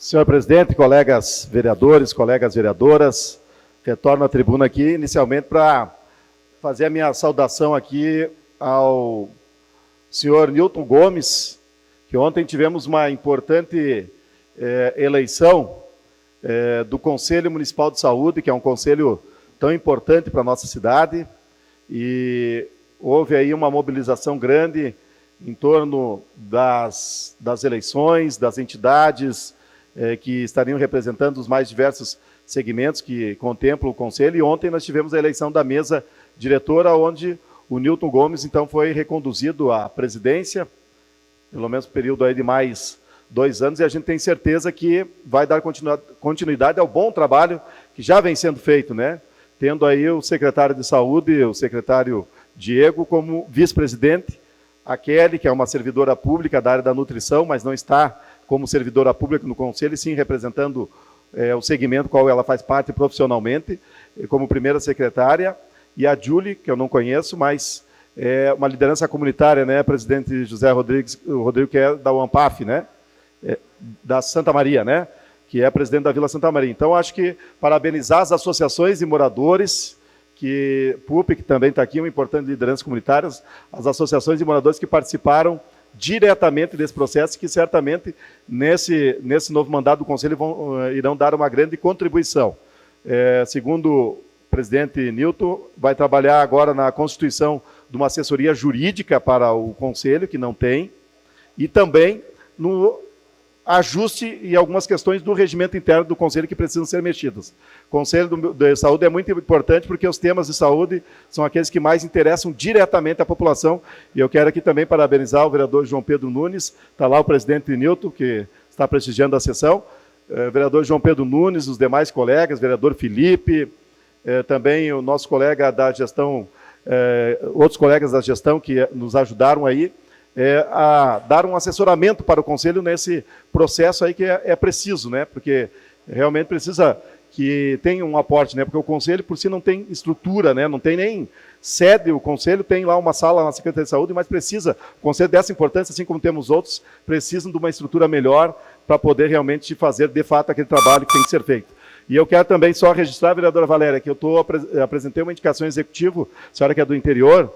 Senhor presidente, colegas vereadores, colegas vereadoras, retorno à tribuna aqui, inicialmente para fazer a minha saudação aqui ao senhor Nilton Gomes, que ontem tivemos uma importante eleição do Conselho Municipal de Saúde, que é um conselho tão importante para a nossa cidade, e houve aí uma mobilização grande em torno das eleições, das entidades que estariam representando os mais diversos segmentos que contemplam o Conselho, e ontem nós tivemos a eleição da mesa diretora, onde o Nilton Gomes, então, foi reconduzido à presidência, pelo menos período aí de mais 2 anos, e a gente tem certeza que vai dar continuidade ao bom trabalho que já vem sendo feito, né? Tendo aí o secretário de Saúde, o secretário Diego, como vice-presidente, a Kelly, que é uma servidora pública da área da nutrição, mas não está como servidora pública no Conselho, e sim representando o segmento qual ela faz parte profissionalmente, como primeira secretária, e a Julie, que eu não conheço, mas é uma liderança comunitária, né, presidente José Rodrigo, que é da UAMPAF, né, da Santa Maria, né, que é presidente da Vila Santa Maria. Então, acho que parabenizar as associações de moradores, que PUP, que também está aqui, uma importante liderança comunitária, as associações de moradores que participaram diretamente desse processo, que certamente nesse novo mandato do Conselho irão dar uma grande contribuição. Segundo o presidente Nilton, vai trabalhar agora na constituição de uma assessoria jurídica para o Conselho, que não tem, e também no ajuste e algumas questões do regimento interno do Conselho que precisam ser mexidas. O Conselho de Saúde é muito importante porque os temas de saúde são aqueles que mais interessam diretamente à população, e eu quero aqui também parabenizar o vereador João Pedro Nunes, está lá o presidente Nilton, que está prestigiando a sessão, vereador João Pedro Nunes, os demais colegas, vereador Felipe, também o nosso colega da gestão, outros colegas da gestão que nos ajudaram aí, a dar um assessoramento para o Conselho nesse processo aí que é preciso, né? Porque realmente precisa que tenha um aporte, né? Porque o Conselho por si não tem estrutura, né? Não tem nem sede, o Conselho tem lá uma sala na Secretaria de Saúde, mas precisa, o Conselho dessa importância, assim como temos outros, precisam de uma estrutura melhor para poder realmente fazer, de fato, aquele trabalho que tem que ser feito. E eu quero também só registrar, vereadora Valéria, que eu apresentei uma indicação executiva, a senhora que é do interior.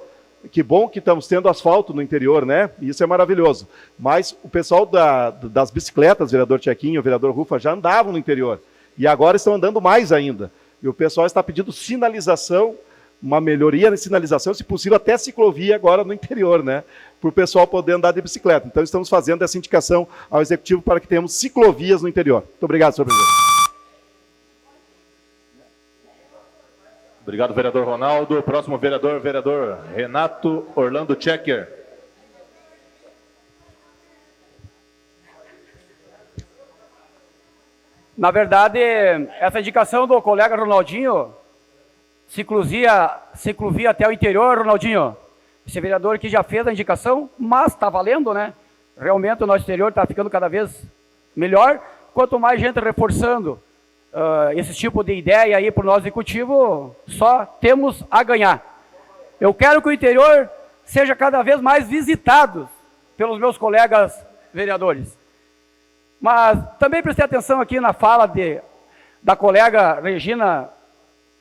Que bom que estamos tendo asfalto no interior, né? Isso é maravilhoso. Mas o pessoal das bicicletas, vereador Tchequinho, vereador Rufa, já andavam no interior. E agora estão andando mais ainda. E o pessoal está pedindo sinalização, uma melhoria na sinalização, se possível até ciclovia agora no interior, né? Para o pessoal poder andar de bicicleta. Então estamos fazendo essa indicação ao Executivo para que tenhamos ciclovias no interior. Muito obrigado, senhor presidente. Obrigado, vereador Ronaldo. Próximo vereador, vereador Renato Orlando Checker. Na verdade, essa indicação do colega Ronaldinho, ciclovia até o interior, Ronaldinho, esse vereador que já fez a indicação, mas está valendo, né? Realmente o nosso interior está ficando cada vez melhor. Quanto mais gente reforçando esse tipo de ideia aí para o nosso executivo, só temos a ganhar. Eu quero que o interior seja cada vez mais visitado pelos meus colegas vereadores. Mas também prestei atenção aqui na fala da colega Regina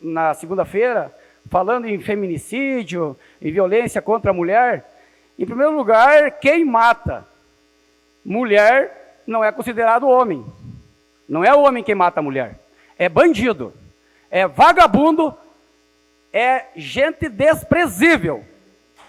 na segunda-feira, falando em feminicídio, em violência contra a mulher. Em primeiro lugar, quem mata mulher não é considerado homem. Não é o homem que mata a mulher. É bandido, é vagabundo, é gente desprezível,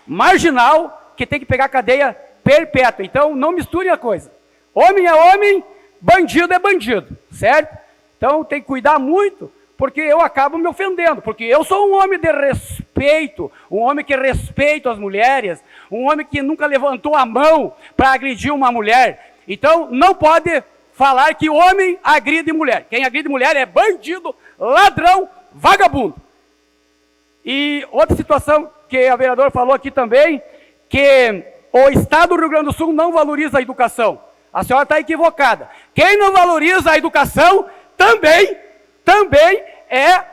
marginal, que tem que pegar cadeia perpétua. Então, não misturem a coisa. Homem é homem, bandido é bandido, certo? Então, tem que cuidar muito, porque eu acabo me ofendendo, porque eu sou um homem de respeito, um homem que respeita as mulheres, um homem que nunca levantou a mão para agredir uma mulher. Então, não pode falar que homem agride mulher. Quem agride mulher é bandido, ladrão, vagabundo. E outra situação que a vereadora falou aqui também, que o Estado do Rio Grande do Sul não valoriza a educação. A senhora está equivocada. Quem não valoriza a educação também é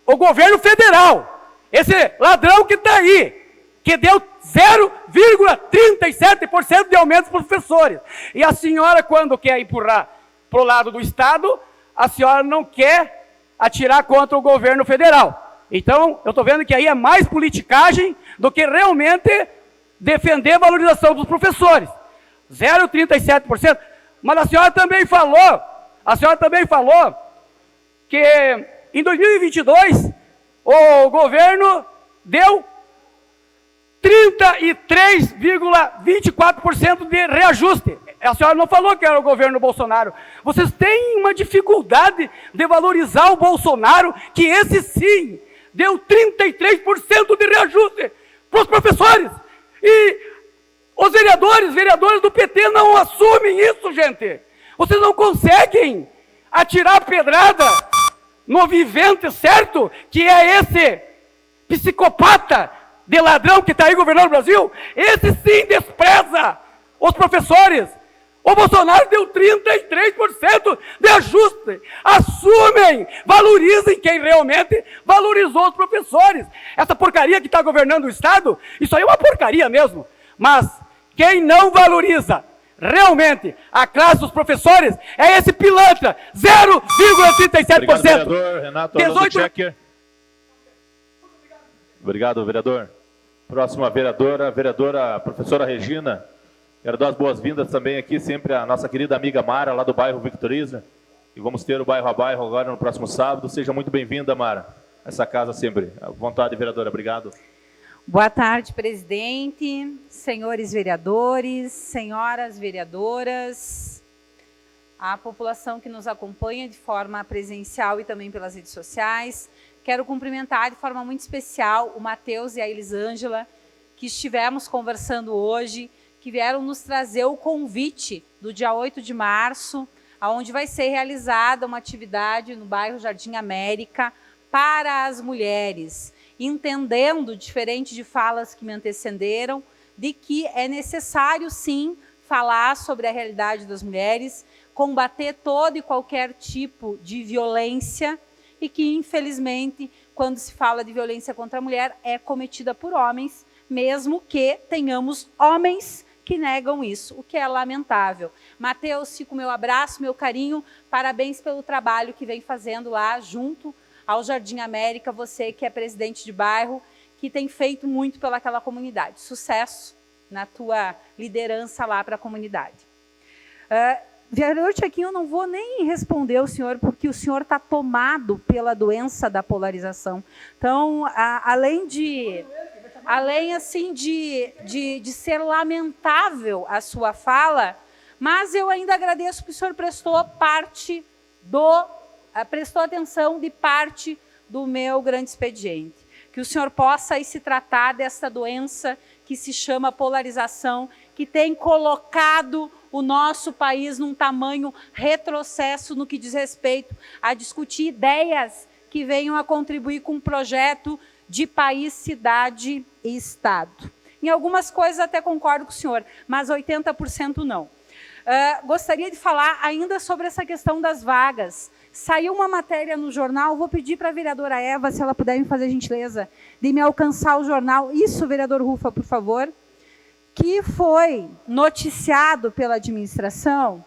o governo federal. Esse ladrão que está aí, que deu 0,37% de aumento para os professores. E a senhora, quando quer empurrar para o lado do Estado, a senhora não quer atirar contra o governo federal. Então, eu estou vendo que aí é mais politicagem do que realmente defender a valorização dos professores. 0,37%. Mas a senhora também falou que em 2022 o governo deu 33,24% de reajuste. A senhora não falou que era o governo Bolsonaro. Vocês têm uma dificuldade de valorizar o Bolsonaro, que esse sim deu 33% de reajuste para os professores. E os vereadores do PT não assumem isso, gente. Vocês não conseguem atirar pedrada no vivente certo, que é esse psicopata de ladrão que está aí governando o Brasil. Esse sim despreza os professores. O Bolsonaro deu 33% de ajuste. Assumem, valorizem quem realmente valorizou os professores. Essa porcaria que está governando o Estado, isso aí é uma porcaria mesmo. Mas quem não valoriza realmente a classe dos professores é esse pilantra, 0,37%. Obrigado, vereador Renato Orlando Checker. Obrigado, vereador. Próxima vereadora, vereadora professora Regina. Quero dar as boas-vindas também aqui, sempre a nossa querida amiga Mara, lá do bairro Victoriza. E vamos ter o bairro a bairro agora no próximo sábado. Seja muito bem-vinda, Mara. Essa casa sempre. À vontade, vereadora. Obrigado. Boa tarde, presidente, senhores vereadores, senhoras vereadoras, a população que nos acompanha de forma presencial e também pelas redes sociais. Quero cumprimentar de forma muito especial o Matheus e a Elisângela, que estivemos conversando hoje, que vieram nos trazer o convite do dia 8 de março, onde vai ser realizada uma atividade no bairro Jardim América para as mulheres, entendendo, diferente de falas que me antecederam, de que é necessário, sim, falar sobre a realidade das mulheres, combater todo e qualquer tipo de violência e que, infelizmente, quando se fala de violência contra a mulher, é cometida por homens, mesmo que tenhamos homens que negam isso, o que é lamentável. Matheus, fica o meu abraço, meu carinho, parabéns pelo trabalho que vem fazendo lá junto ao Jardim América, você que é presidente de bairro, que tem feito muito pelaquela comunidade. Sucesso na tua liderança lá para a comunidade. Vereador Chequinho, eu não vou nem responder o senhor, porque o senhor está tomado pela doença da polarização. Então, além assim de ser lamentável a sua fala, mas eu ainda agradeço que o senhor prestou atenção de parte do meu grande expediente. Que o senhor possa aí se tratar dessa doença que se chama polarização, que tem colocado o nosso país num tamanho retrocesso no que diz respeito a discutir ideias que venham a contribuir com um projeto de país, cidade e Estado. Em algumas coisas até concordo com o senhor, mas 80% não. Gostaria de falar ainda sobre essa questão das vagas. Saiu uma matéria no jornal, vou pedir para a vereadora Eva, se ela puder me fazer a gentileza, de me alcançar o jornal. Isso, vereador Rufa, por favor. Que foi noticiado pela administração,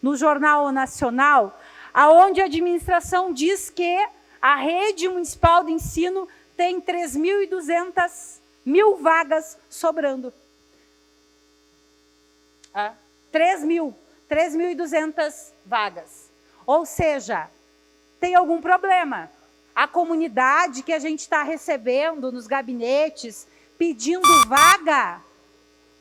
no Jornal Nacional, aonde a administração diz que a rede municipal de ensino tem 3.200 vagas sobrando. 3.200 vagas. Ou seja, tem algum problema. A comunidade que a gente está recebendo nos gabinetes, pedindo vaga,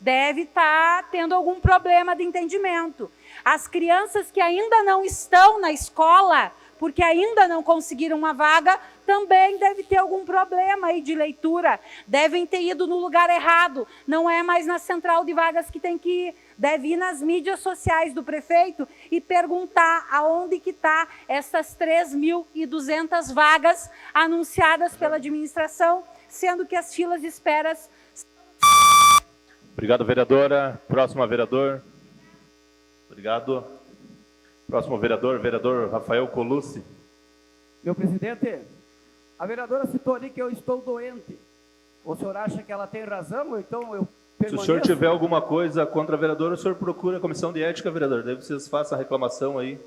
deve estar tendo algum problema de entendimento. As crianças que ainda não estão na escola, porque ainda não conseguiram uma vaga, também deve ter algum problema aí de leitura. Devem ter ido no lugar errado. Não é mais na central de vagas que tem que ir. Deve ir nas mídias sociais do prefeito e perguntar aonde que está essas 3.200 vagas anunciadas pela administração, sendo que as filas de esperas... Obrigado, vereadora. Próximo vereador. Obrigado. Próximo vereador, vereador Rafael Colucci. Meu presidente, a vereadora citou ali que eu estou doente. O senhor acha que ela tem razão? Então Se o senhor tiver alguma coisa contra a vereadora, o senhor procura a comissão de ética, vereador. Daí vocês façam a reclamação aí.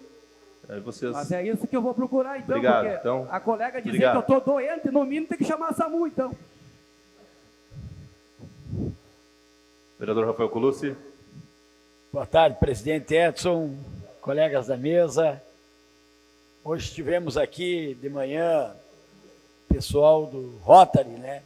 Aí vocês... Mas é isso que eu vou procurar, então. Obrigado. Porque Então, a colega dizer obrigado. que eu estou doente, no mínimo tem que chamar a SAMU, então. Vereador Rafael Colucci. Boa tarde, presidente Edson, colegas da mesa. Hoje tivemos aqui de manhã pessoal do Rotary, né?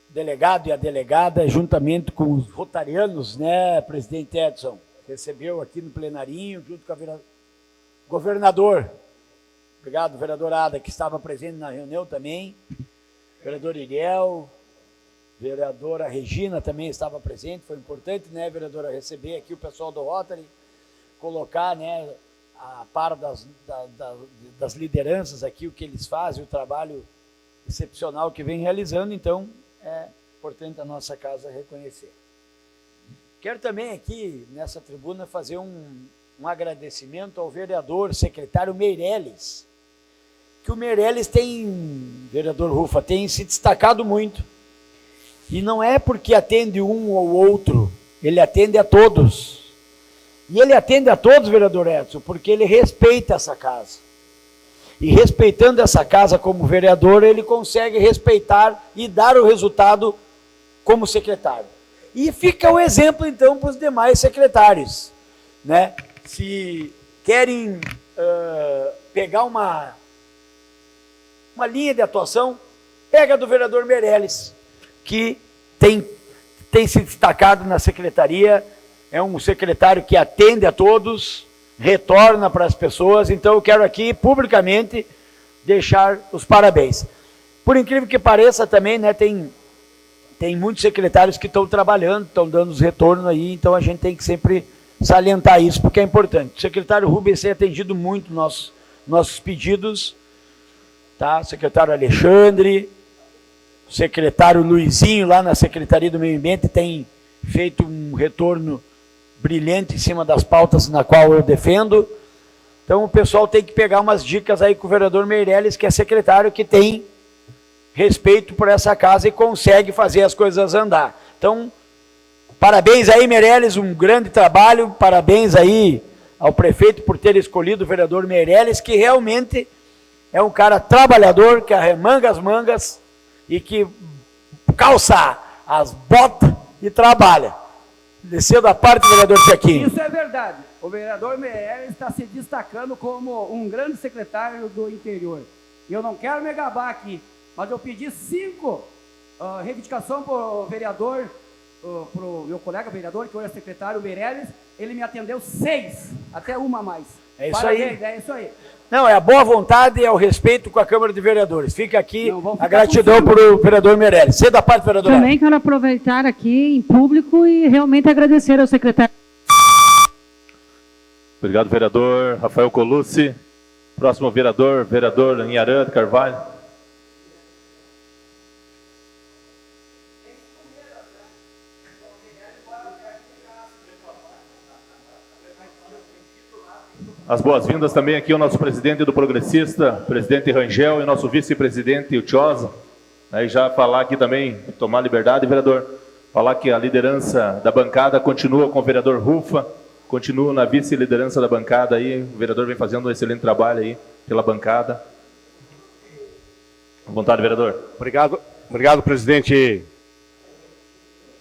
O delegado e a delegada, juntamente com os rotarianos, né, presidente Edson, recebeu aqui no plenarinho, junto com a governador. Obrigado, vereador Ada, que estava presente na reunião também. Vereador Iriel, vereadora Regina também estava presente. Foi importante, né, vereadora, receber aqui o pessoal do Rotary, colocar, né, a par das lideranças aqui, o que eles fazem, o trabalho excepcional que vem realizando. Então, é importante a nossa casa reconhecer. Quero também aqui, nessa tribuna, fazer um agradecimento ao vereador, secretário Meirelles, que o Meirelles tem, vereador Rufa, tem se destacado muito. E não é porque atende um ou outro, ele atende a todos. E ele atende a todos, vereador Edson, porque ele respeita essa casa. E respeitando essa casa como vereador, ele consegue respeitar e dar o resultado como secretário. E fica o exemplo, então, para os demais secretários, né? Se querem pegar uma linha de atuação, pega do vereador Meirelles, que tem se destacado na secretaria, é um secretário que atende a todos, retorna para as pessoas. Então eu quero aqui publicamente deixar os parabéns. Por incrível que pareça também, né, tem muitos secretários que estão trabalhando, estão dando os retornos aí, então a gente tem que sempre salientar isso, porque é importante. O secretário Rubens tem atendido muito nossos pedidos, tá? O secretário Alexandre, o secretário Luizinho lá na Secretaria do Meio Ambiente tem feito um retorno brilhante em cima das pautas na qual eu defendo. Então o pessoal tem que pegar umas dicas aí com o vereador Meirelles, que é secretário que tem respeito por essa casa e consegue fazer as coisas andar. Então, parabéns aí, Meirelles, um grande trabalho, parabéns aí ao prefeito por ter escolhido o vereador Meirelles, que realmente é um cara trabalhador, que arremanga as mangas e que calça as botas e trabalha. Desceu da parte do vereador Tiaquinho. Isso é verdade. O vereador Meirelles está se destacando como um grande secretário do interior. E eu não quero me gabar aqui, mas eu pedi 5 reivindicações para o vereador, para o meu colega vereador, que hoje é secretário, Meirelles. Ele me atendeu 6, até uma a mais. É isso Parabéns, aí. É isso aí. Não, é a boa vontade e é o respeito com a Câmara de Vereadores. Fica aqui a gratidão consigo. para o vereador Meirelles. Cedo da parte, vereador. Também quero aproveitar aqui em público e realmente agradecer ao secretário. Obrigado, vereador Rafael Colucci. Próximo vereador, vereador Inharã de Carvalho. As boas-vindas também aqui ao nosso presidente do Progressista, presidente Rangel, e nosso vice-presidente, o Tiosa. Aí já falar aqui também, tomar liberdade, vereador, falar que a liderança da bancada continua com o vereador Rufa, continua na vice-liderança da bancada aí, o vereador vem fazendo um excelente trabalho aí pela bancada. À vontade, vereador. Obrigado, presidente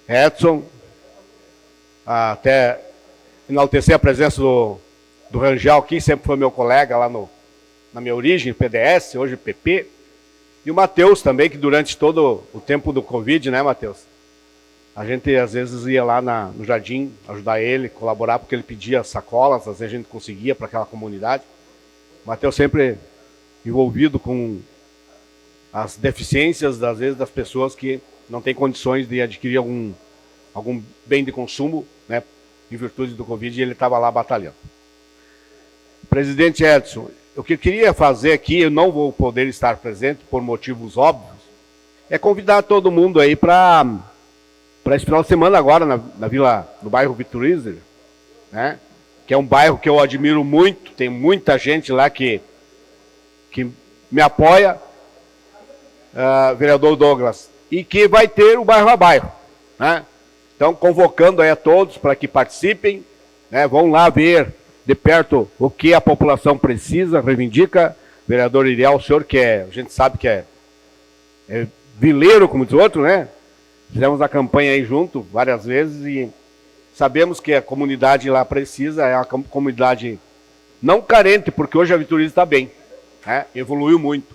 Edson. Até enaltecer a presença do Rangel aqui, sempre foi meu colega lá na minha origem, PDS, hoje PP. E o Matheus também, que durante todo o tempo do Covid, né, Matheus? A gente às vezes ia lá no jardim ajudar ele, colaborar, porque ele pedia sacolas, às vezes a gente conseguia para aquela comunidade. O Matheus sempre envolvido com as deficiências, às vezes, das pessoas que não têm condições de adquirir algum bem de consumo, né, em virtude do Covid, e ele estava lá batalhando. Presidente Edson, o que eu queria fazer aqui, eu não vou poder estar presente por motivos óbvios, é convidar todo mundo aí para esse final de semana agora no bairro Viturizer, né? Que é um bairro que eu admiro muito, tem muita gente lá que me apoia. Vereador Douglas, e que vai ter o bairro a bairro, né? Então, convocando aí a todos para que participem, né? Vão lá ver de perto o que a população precisa, reivindica. Vereador Iriel, o senhor que a gente sabe que é vileiro, como diz outro, né? Fizemos a campanha aí junto várias vezes e sabemos que a comunidade lá precisa, é uma comunidade não carente, porque hoje a Vitória está bem, né? Evoluiu muito,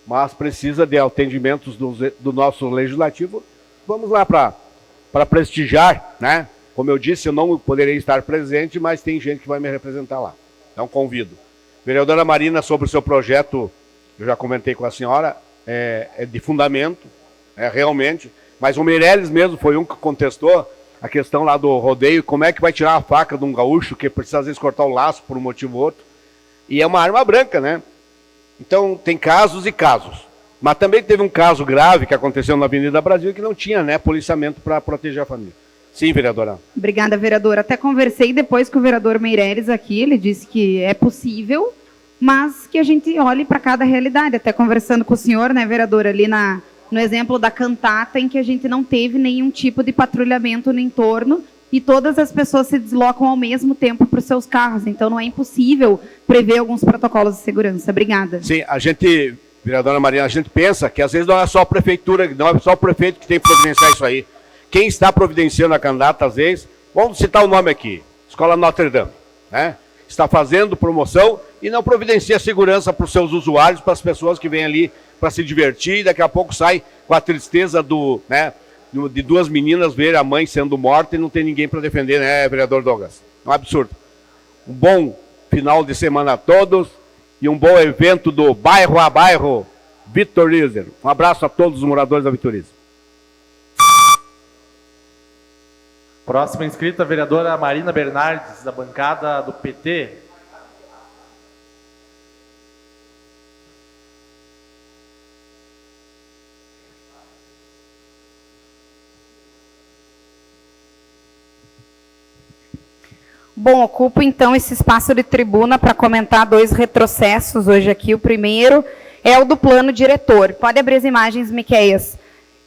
mas precisa de atendimentos do nosso legislativo. Vamos lá para prestigiar, né? Como eu disse, eu não poderei estar presente, mas tem gente que vai me representar lá. Então convido. Vereadora Marina, sobre o seu projeto, eu já comentei com a senhora, é de fundamento, realmente, mas o Meirelles mesmo foi um que contestou a questão lá do rodeio, como é que vai tirar a faca de um gaúcho que precisa às vezes cortar o laço por um motivo ou outro, e é uma arma branca, né? Então tem casos e casos, mas também teve um caso grave que aconteceu na Avenida Brasil que não tinha, né, policiamento para proteger a família. Sim, vereadora. Obrigada, vereadora. Até conversei depois com o vereador Meirelles aqui, ele disse que é possível, mas que a gente olhe para cada realidade. Até conversando com o senhor, né, vereadora, ali no exemplo da cantata, em que a gente não teve nenhum tipo de patrulhamento no entorno e todas as pessoas se deslocam ao mesmo tempo para os seus carros. Então, não é impossível prever alguns protocolos de segurança. Obrigada. Sim, a gente, vereadora Marina, a gente pensa que às vezes não é só a prefeitura, não é só o prefeito que tem que providenciar isso aí. Quem está providenciando a candidata, às vezes, vamos citar o nome aqui, Escola Notre Dame, né? Está fazendo promoção e não providencia segurança para os seus usuários, para as pessoas que vêm ali para se divertir e daqui a pouco sai com a tristeza de duas meninas ver a mãe sendo morta e não tem ninguém para defender, né, vereador Douglas? É um absurdo. Um bom final de semana a todos e um bom evento do bairro a bairro Vitoriza. Um abraço a todos os moradores da Vitoriza. Próxima inscrita, a vereadora Marina Bernardes, da bancada do PT. Bom, ocupo então esse espaço de tribuna para comentar 2 retrocessos hoje aqui. O primeiro é o do plano diretor. Pode abrir as imagens, Miqueias.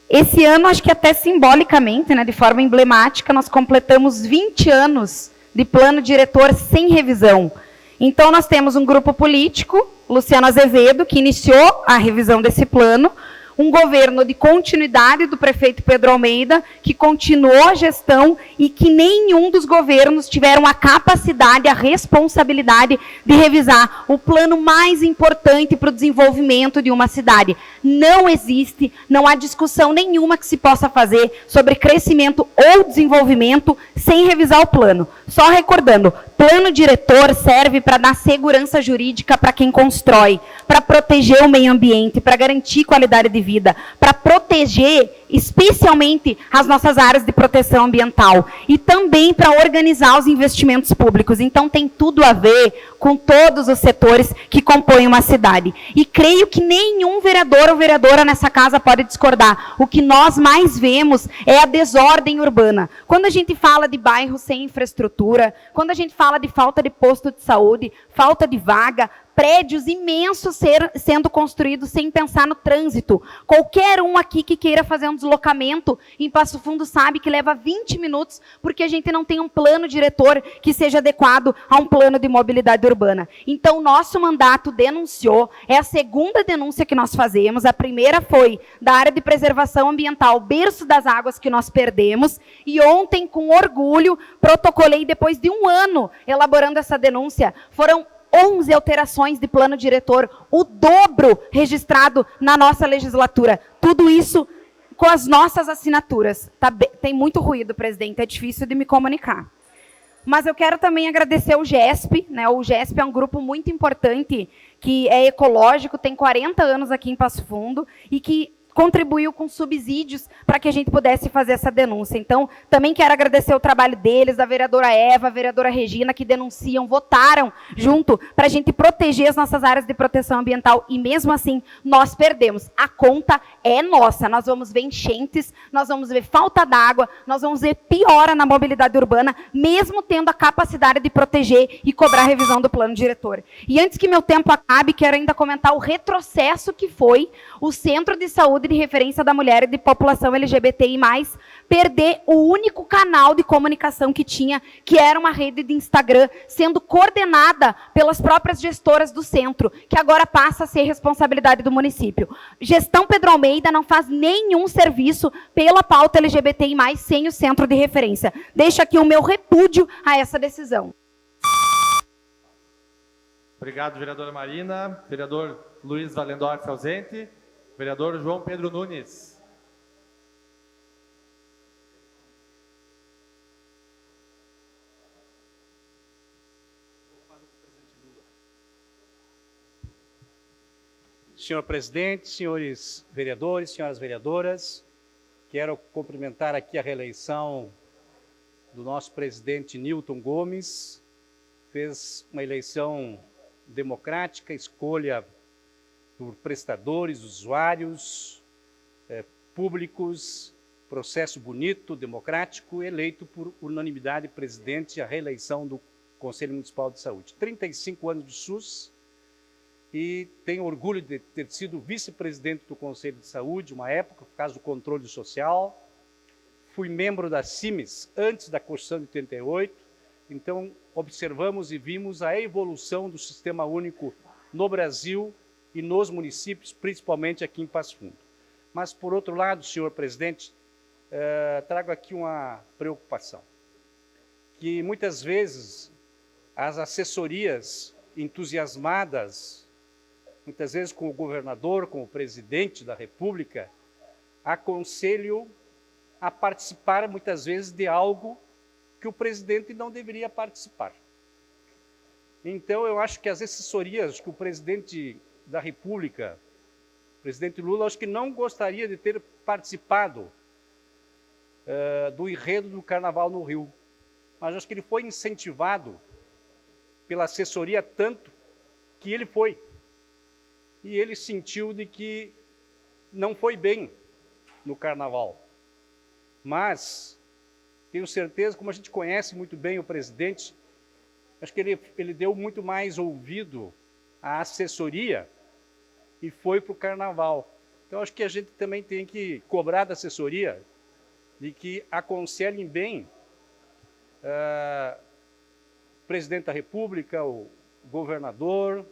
Esse ano, acho que até simbolicamente, né, de forma emblemática, nós completamos 20 anos de plano diretor sem revisão. Então, nós temos um grupo político, Luciano Azevedo, que iniciou a revisão desse plano, um governo de continuidade do prefeito Pedro Almeida, que continuou a gestão e que nenhum dos governos tiveram a capacidade, a responsabilidade de revisar o plano mais importante para o desenvolvimento de uma cidade. Não existe, não há discussão nenhuma que se possa fazer sobre crescimento ou desenvolvimento sem revisar o plano. Só recordando, plano diretor serve para dar segurança jurídica para quem constrói, para proteger o meio ambiente, para garantir qualidade de vida, para proteger especialmente as nossas áreas de proteção ambiental e também para organizar os investimentos públicos. Então tem tudo a ver com todos os setores que compõem uma cidade. E creio que nenhum vereador ou vereadora nessa casa pode discordar. O que nós mais vemos é a desordem urbana. Quando a gente fala de bairros sem infraestrutura, quando a gente fala de falta de posto de saúde, falta de vaga, prédios imensos sendo construídos sem pensar no trânsito. Qualquer um aqui que queira fazer um deslocamento em Passo Fundo sabe que leva 20 minutos porque a gente não tem um plano diretor que seja adequado a um plano de mobilidade urbana. Então, nosso mandato denunciou, é a segunda denúncia que nós fazemos. A primeira foi da área de preservação ambiental, berço das águas que nós perdemos, e ontem, com orgulho, protocolei, depois de 1 ano elaborando essa denúncia, foram 11 alterações de plano diretor, o dobro registrado na nossa legislatura. Tudo isso com as nossas assinaturas. Tem muito ruído, presidente, é difícil de me comunicar. Mas eu quero também agradecer o GESP, né? O GESP é um grupo muito importante, que é ecológico, tem 40 anos aqui em Passo Fundo, e que contribuiu com subsídios para que a gente pudesse fazer essa denúncia. Então, também quero agradecer o trabalho deles, da vereadora Eva, a vereadora Regina, que denunciam, votaram junto para a gente proteger as nossas áreas de proteção ambiental, e mesmo assim, nós perdemos. A conta é nossa, nós vamos ver enchentes, nós vamos ver falta d'água, nós vamos ver piora na mobilidade urbana, mesmo tendo a capacidade de proteger e cobrar a revisão do plano diretor. E antes que meu tempo acabe, quero ainda comentar o retrocesso que foi o Centro de Saúde Saúde de Referência da Mulher e de População LGBTI+, perder o único canal de comunicação que tinha, que era uma rede de Instagram, sendo coordenada pelas próprias gestoras do centro, que agora passa a ser responsabilidade do município. Gestão Pedro Almeida não faz nenhum serviço pela pauta LGBTI+, sem o centro de referência. Deixo aqui o meu repúdio a essa decisão. Obrigado, vereadora Marina. Vereador Luiz Valendorf ausente. Vereador João Pedro Nunes. Senhor presidente, senhores vereadores, senhoras vereadoras, quero cumprimentar aqui a reeleição do nosso presidente Nilton Gomes. Fez uma eleição democrática, escolha por prestadores, usuários, públicos, processo bonito, democrático, eleito por unanimidade presidente a reeleição do Conselho Municipal de Saúde. 35 anos de SUS e tenho orgulho de ter sido vice-presidente do Conselho de Saúde, uma época, por causa do controle social. Fui membro da CIMES antes da Constituição de 88, então observamos e vimos a evolução do Sistema Único no Brasil e nos municípios, principalmente aqui em Passo Fundo. Mas, por outro lado, senhor presidente, trago aqui uma preocupação, que muitas vezes as assessorias entusiasmadas, muitas vezes com o governador, com o presidente da República, aconselham a participar, muitas vezes, de algo que o presidente não deveria participar. Então, eu acho que as assessorias que o presidente da República, o presidente Lula, acho que não gostaria de ter participado do enredo do Carnaval no Rio. Mas acho que ele foi incentivado pela assessoria tanto que ele foi. E ele sentiu de que não foi bem no Carnaval. Mas tenho certeza, como a gente conhece muito bem o presidente, acho que ele deu muito mais ouvido à assessoria e foi para o Carnaval. Então, acho que a gente também tem que cobrar da assessoria de que aconselhem bem o presidente da República, o governador,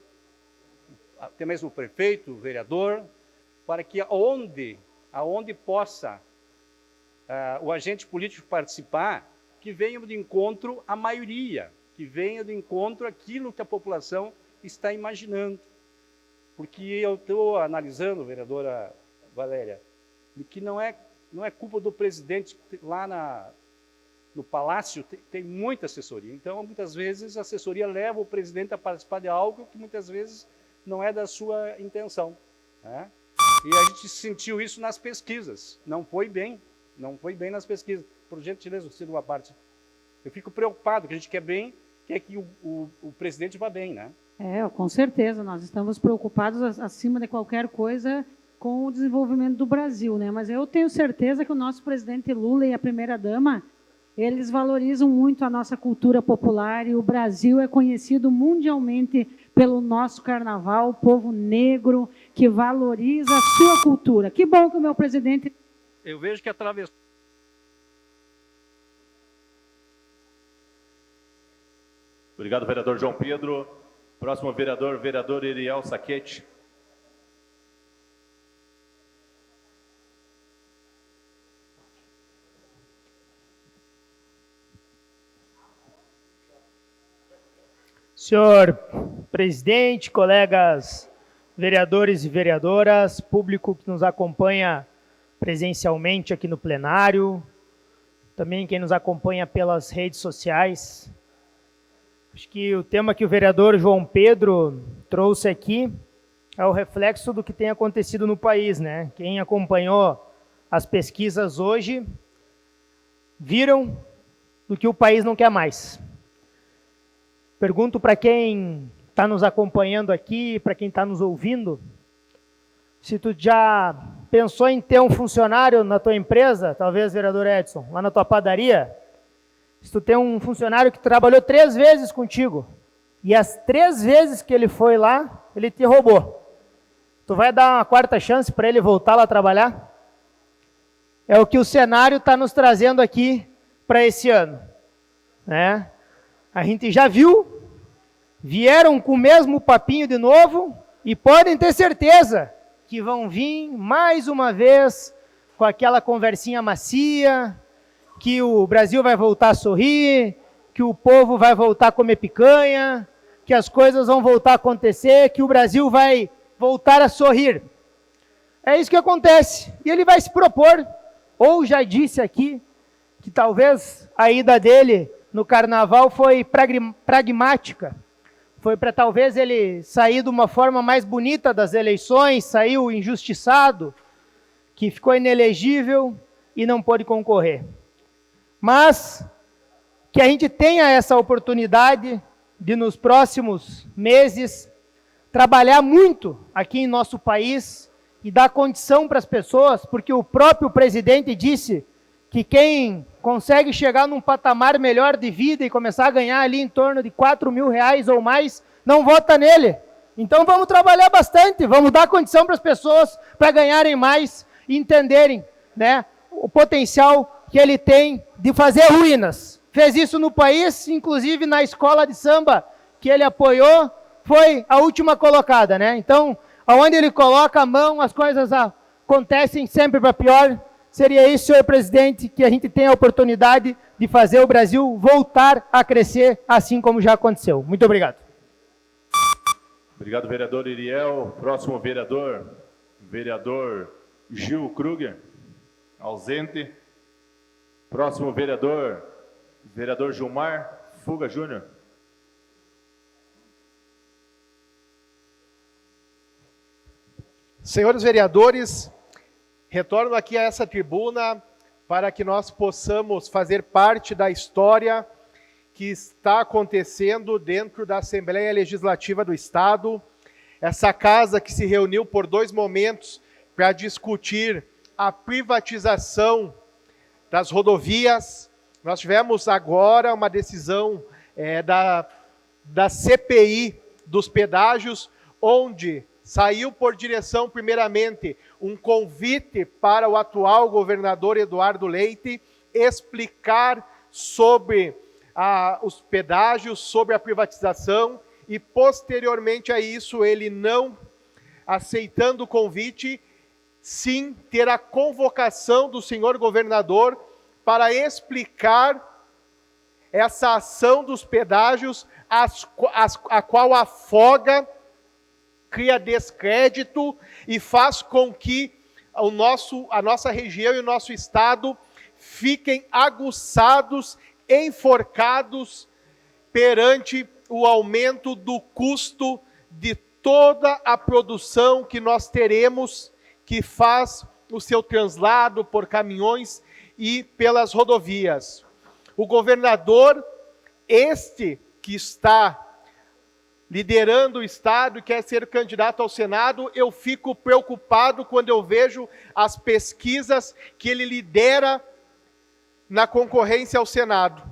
até mesmo o prefeito, o vereador, para que aonde possa o agente político participar, que venha de encontro à maioria, que venha de encontro àquilo que a população está imaginando. Porque eu estou analisando, vereadora Valéria, de que não é culpa do presidente lá no Palácio, tem muita assessoria. Então, muitas vezes, a assessoria leva o presidente a participar de algo que muitas vezes não é da sua intenção, né? E a gente sentiu isso nas pesquisas. Não foi bem nas pesquisas. Por gentileza, você de uma parte. Eu fico preocupado, que a gente quer bem, quer que o presidente vá bem, né? Com certeza, nós estamos preocupados acima de qualquer coisa com o desenvolvimento do Brasil, né? Mas eu tenho certeza que o nosso presidente Lula e a primeira-dama, eles valorizam muito a nossa cultura popular e o Brasil é conhecido mundialmente pelo nosso carnaval, o povo negro que valoriza a sua cultura. Que bom que o meu presidente... Eu vejo que atravessou... Obrigado, vereador João Pedro. Próximo vereador Iriel Saquete. Senhor presidente, colegas vereadores e vereadoras, público que nos acompanha presencialmente aqui no plenário, também quem nos acompanha pelas redes sociais. Acho que o tema que o vereador João Pedro trouxe aqui é o reflexo do que tem acontecido no país, né? Quem acompanhou as pesquisas hoje viram do que o país não quer mais. Pergunto para quem está nos acompanhando aqui, para quem está nos ouvindo, se tu já pensou em ter um funcionário na tua empresa, talvez, vereador Edson, lá na tua padaria, se tu tem um funcionário que trabalhou 3 vezes contigo, e as 3 vezes que ele foi lá, ele te roubou. tu vai dar uma quarta chance para ele voltar lá a trabalhar? É o que o cenário está nos trazendo aqui para esse ano, né? A gente já viu, vieram com o mesmo papinho de novo e podem ter certeza que vão vir mais uma vez com aquela conversinha macia, que o Brasil vai voltar a sorrir, que o povo vai voltar a comer picanha, que as coisas vão voltar a acontecer, que o Brasil vai voltar a sorrir. É isso que acontece. E ele vai se propor, ou já disse aqui, que talvez a ida dele no carnaval foi pragmática. Foi para talvez ele sair de uma forma mais bonita das eleições, saiu injustiçado, que ficou inelegível e não pôde concorrer. Mas que a gente tenha essa oportunidade de, nos próximos meses, trabalhar muito aqui em nosso país e dar condição para as pessoas, porque o próprio presidente disse que quem consegue chegar num patamar melhor de vida e começar a ganhar ali em torno de R$4.000 ou mais, não vota nele. Então vamos trabalhar bastante, vamos dar condição para as pessoas para ganharem mais e entenderem, né, o potencial que ele tem de fazer ruínas. Fez isso no país, inclusive na escola de samba que ele apoiou, foi a última colocada, né? Então, aonde ele coloca a mão, as coisas acontecem sempre para pior. Seria isso, senhor presidente, que a gente tem a oportunidade de fazer o Brasil voltar a crescer, assim como já aconteceu. Muito obrigado. Obrigado, vereador Iriel. Próximo vereador, vereador Gil Kruger, ausente. Próximo vereador, vereador Gilmar Fuga Júnior. Senhores vereadores, retorno aqui a essa tribuna para que nós possamos fazer parte da história que está acontecendo dentro da Assembleia Legislativa do Estado. Essa casa que se reuniu por 2 momentos para discutir a privatização das rodovias. Nós tivemos agora uma decisão da CPI dos pedágios, onde saiu por direção, primeiramente, um convite para o atual governador Eduardo Leite explicar sobre os pedágios, sobre a privatização, e posteriormente a isso, ele não aceitando o convite, sim ter a convocação do senhor governador para explicar essa ação dos pedágios, a qual afoga, cria descrédito e faz com que a nossa região e o nosso estado fiquem aguçados, enforcados perante o aumento do custo de toda a produção que nós teremos, que faz o seu translado por caminhões e pelas rodovias. O governador, que está liderando o Estado e quer ser candidato ao Senado, eu fico preocupado quando eu vejo as pesquisas que ele lidera na concorrência ao Senado.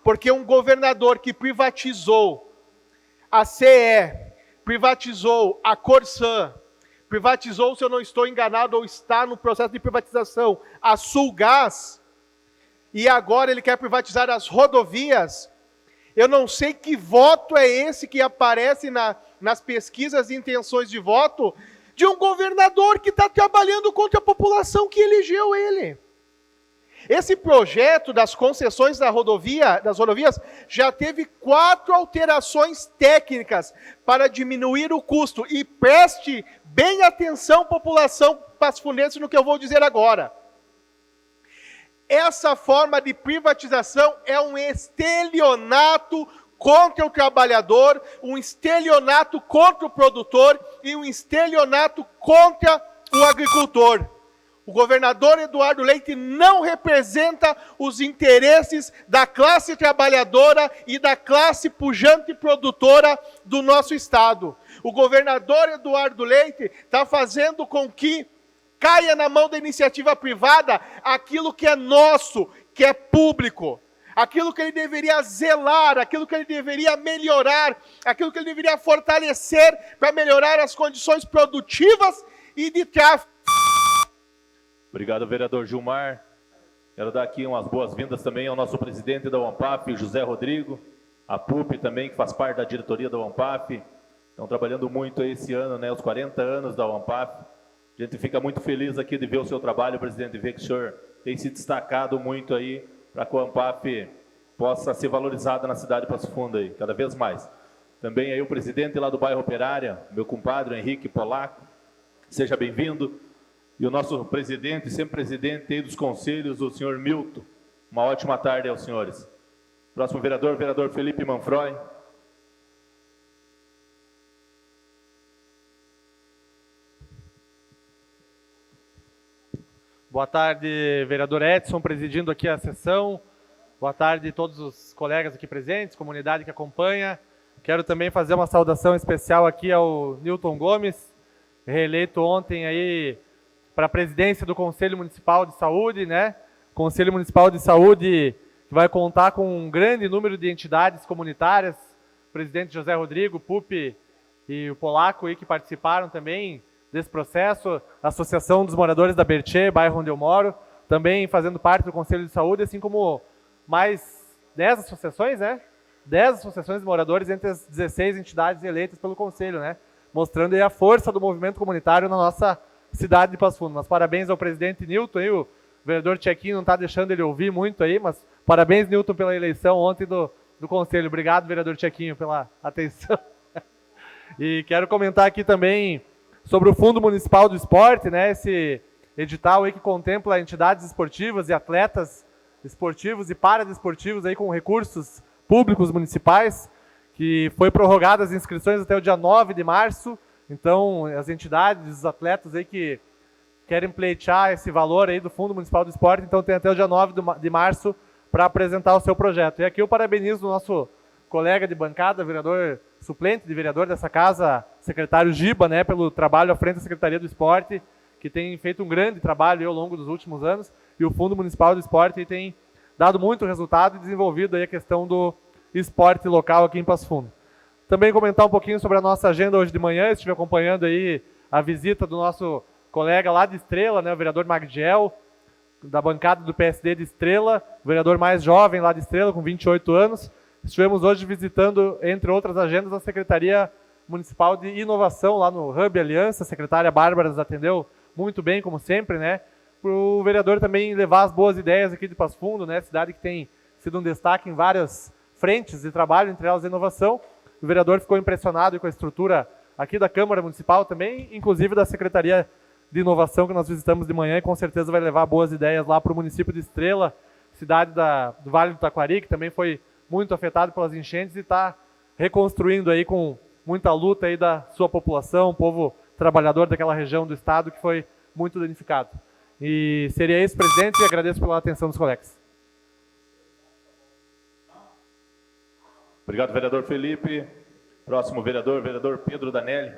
Porque um governador que privatizou a CE, privatizou a Corsan, privatizou, se eu não estou enganado, ou está no processo de privatização, a Sulgás, e agora ele quer privatizar as rodovias. Eu não sei que voto é esse que aparece nas pesquisas de intenções de voto de um governador que está trabalhando contra a população que elegeu ele. Esse projeto das concessões das rodovias já teve 4 alterações técnicas para diminuir o custo. E preste bem atenção, população passo-fundense, no que eu vou dizer agora. Essa forma de privatização é um estelionato contra o trabalhador, um estelionato contra o produtor e um estelionato contra o agricultor. O governador Eduardo Leite não representa os interesses da classe trabalhadora e da classe pujante produtora do nosso estado. O governador Eduardo Leite está fazendo com que caia na mão da iniciativa privada aquilo que é nosso, que é público. aquilo que ele deveria zelar, aquilo que ele deveria melhorar, aquilo que ele deveria fortalecer para melhorar as condições produtivas e de tráfego. Obrigado, vereador Gilmar. Quero dar aqui umas boas-vindas também ao nosso presidente da UAMPAF, José Rodrigo, a PUP também, que faz parte da diretoria da UAMPAF. Estão trabalhando muito esse ano, né, os 40 anos da UAMPAF. A gente fica muito feliz aqui de ver o seu trabalho, presidente, de ver que o senhor tem se destacado muito aí para que a UAMPAF possa ser valorizada na cidade de Passo Fundo aí, cada vez mais. Também aí o presidente lá do bairro Operária, meu compadre Henrique Polaco, seja bem-vindo. E o nosso presidente, sempre presidente aí dos conselhos, o senhor Milton. Uma ótima tarde aos senhores. Próximo vereador, vereador Felipe Manfroy. Boa tarde, vereador Edson, presidindo aqui a sessão. Boa tarde a todos os colegas aqui presentes, comunidade que acompanha. Quero também fazer uma saudação especial aqui ao Newton Gomes, reeleito ontem aí para a presidência do Conselho Municipal de Saúde, né? Conselho Municipal de Saúde que vai contar com um grande número de entidades comunitárias, o presidente José Rodrigo, PUP e o Polaco aí que participaram também desse processo, a Associação dos Moradores da Bertê, bairro onde eu moro, também fazendo parte do Conselho de Saúde, assim como mais 10 associações, né? 10 associações de moradores entre as 16 entidades eleitas pelo Conselho, né? Mostrando aí a força do movimento comunitário na nossa cidade de Passo Fundo. Mas parabéns ao presidente Newton, aí, o vereador Tchequinho não está deixando ele ouvir muito aí, mas parabéns, Newton, pela eleição ontem do Conselho. Obrigado, vereador Tchequinho, pela atenção. E quero comentar aqui também sobre o Fundo Municipal do Esporte, né? Esse edital aí que contempla entidades esportivas e atletas esportivos e paradesportivos aí com recursos públicos municipais, que foi prorrogada as inscrições até o dia 9 de março. Então, as entidades, os atletas aí que querem pleitear esse valor aí do Fundo Municipal do Esporte, então tem até o dia 9 de março para apresentar o seu projeto. E aqui eu parabenizo o nosso colega de bancada, vereador suplente de vereador dessa casa, secretário Giba, né, pelo trabalho à frente da Secretaria do Esporte, que tem feito um grande trabalho ao longo dos últimos anos, e o Fundo Municipal do Esporte tem dado muito resultado e desenvolvido aí a questão do esporte local aqui em Passo Fundo. Também comentar um pouquinho sobre a nossa agenda hoje de manhã, estive acompanhando aí a visita do nosso colega lá de Estrela, né, o vereador Magdiel, da bancada do PSD de Estrela, o vereador mais jovem lá de Estrela, com 28 anos. Estivemos hoje visitando, entre outras agendas, a Secretaria Municipal de Inovação, lá no Hub Aliança. A secretária Bárbara nos atendeu muito bem, como sempre, né? Para o vereador também levar as boas ideias aqui de Passo Fundo, né? Cidade que tem sido um destaque em várias frentes de trabalho, entre elas a inovação. O vereador ficou impressionado com a estrutura aqui da Câmara Municipal também, inclusive da Secretaria de Inovação, que nós visitamos de manhã, e com certeza vai levar boas ideias lá para o município de Estrela, cidade do Vale do Taquari, que também foi muito afetado pelas enchentes e está reconstruindo aí com muita luta aí da sua população, povo trabalhador daquela região do estado que foi muito danificado. E seria esse, presidente, e agradeço pela atenção dos colegas. Obrigado, vereador Felipe. Próximo vereador, vereador Pedro Danelli.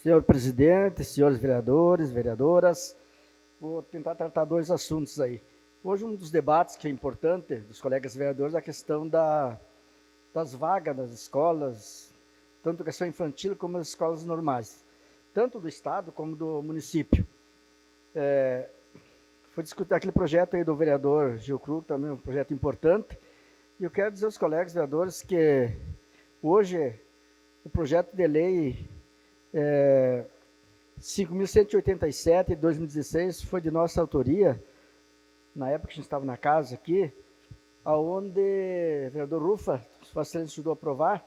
Senhor presidente, senhores vereadores, vereadoras, vou tentar tratar dois assuntos aí. Hoje um dos debates que é importante dos colegas vereadores é a questão das vagas nas escolas, tanto educação infantil como as escolas normais, tanto do estado como do município. Foi discutir aquele projeto aí do vereador Gil Krug, também um projeto importante, e eu quero dizer aos colegas vereadores que hoje o projeto de lei 5.187 de 2016 foi de nossa autoria, na época que a gente estava na casa aqui, onde o vereador Rufa, se ajudou a aprovar,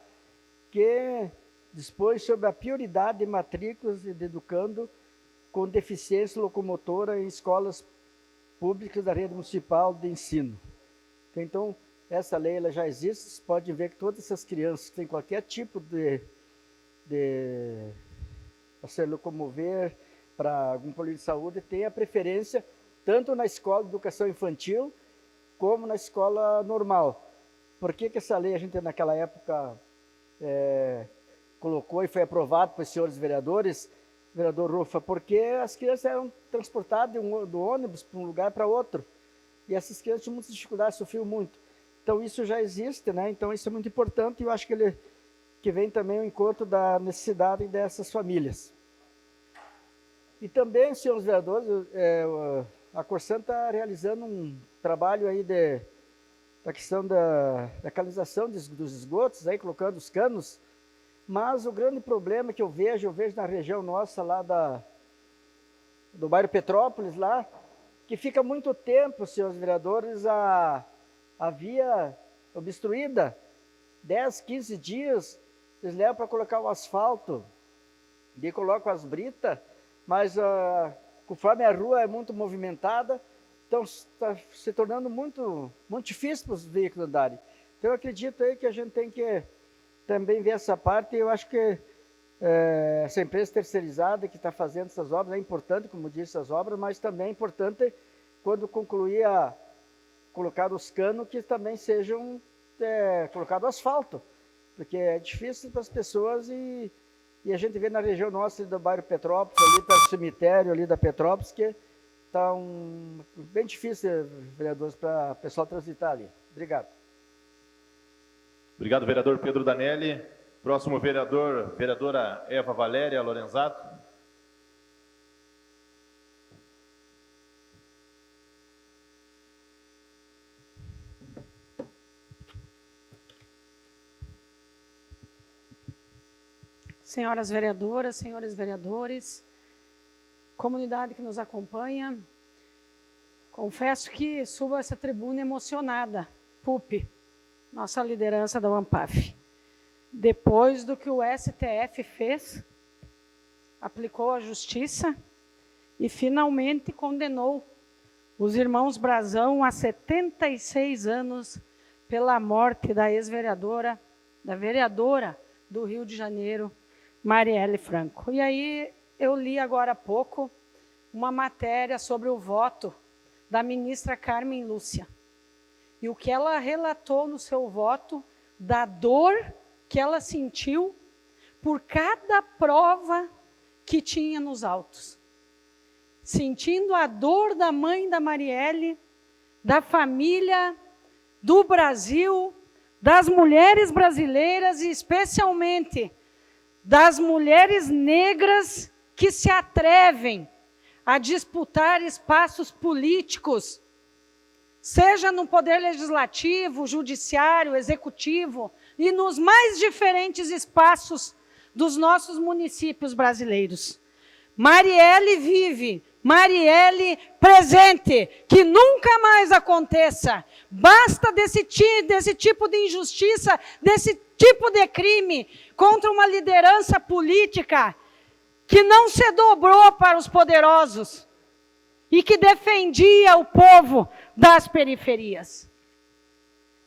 que dispôs sobre a prioridade de matrículas de educando com deficiência locomotora em escolas públicas da rede municipal de ensino. Então, essa lei ela já existe, vocês podem ver que todas essas crianças que têm qualquer tipo de a se locomover para algum problema de saúde, tem a preferência tanto na escola de educação infantil como na escola normal. Por que essa lei a gente naquela época colocou e foi aprovado pelos senhores vereadores, vereador Rufa? Porque as crianças eram transportadas do ônibus para um lugar para outro. E essas crianças tinham muitas dificuldades, sofriam muito. Então isso já existe, né? Então isso é muito importante e eu acho que vem também ao encontro da necessidade dessas famílias. E também, senhores vereadores, a Corsan está realizando um trabalho aí da questão da canalização dos esgotos, aí, colocando os canos, mas o grande problema que eu vejo na região nossa lá do bairro Petrópolis, lá, que fica muito tempo, senhores vereadores, a via obstruída, 10, 15 dias, eles levam para colocar o asfalto, e colocam as britas, mas conforme a rua é muito movimentada, então está se tornando muito, muito difícil para os veículos andarem. Então eu acredito aí que a gente tem que também ver essa parte, e eu acho que essa empresa terceirizada que está fazendo essas obras é importante, como disse, as obras, mas também é importante quando concluir colocar os canos que também sejam colocado asfalto, porque é difícil para as pessoas e a gente vê na região nossa do bairro Petrópolis, ali perto do cemitério ali da Petrópolis, que está bem difícil, vereadores, para o pessoal transitar ali. Obrigado. Obrigado, vereador Pedro Danelli. Próximo vereador, vereadora Eva Valéria Lorenzato. Senhoras vereadoras, senhores vereadores, comunidade que nos acompanha, confesso que subo a essa tribuna emocionada, PUP, nossa liderança da UANPAF. Depois do que o STF fez, aplicou a justiça e finalmente condenou os irmãos Brazão a 76 anos pela morte da ex-vereadora, da vereadora do Rio de Janeiro, Marielle Franco. E aí eu li agora há pouco uma matéria sobre o voto da ministra Carmen Lúcia. E o que ela relatou no seu voto, da dor que ela sentiu por cada prova que tinha nos autos. Sentindo a dor da mãe da Marielle, da família, do Brasil, das mulheres brasileiras e especialmente das mulheres negras que se atrevem a disputar espaços políticos, seja no poder legislativo, judiciário, executivo e nos mais diferentes espaços dos nossos municípios brasileiros. Marielle vive, Marielle presente, que nunca mais aconteça. Basta desse tipo de injustiça, desse tipo de crime contra uma liderança política que não se dobrou para os poderosos e que defendia o povo das periferias.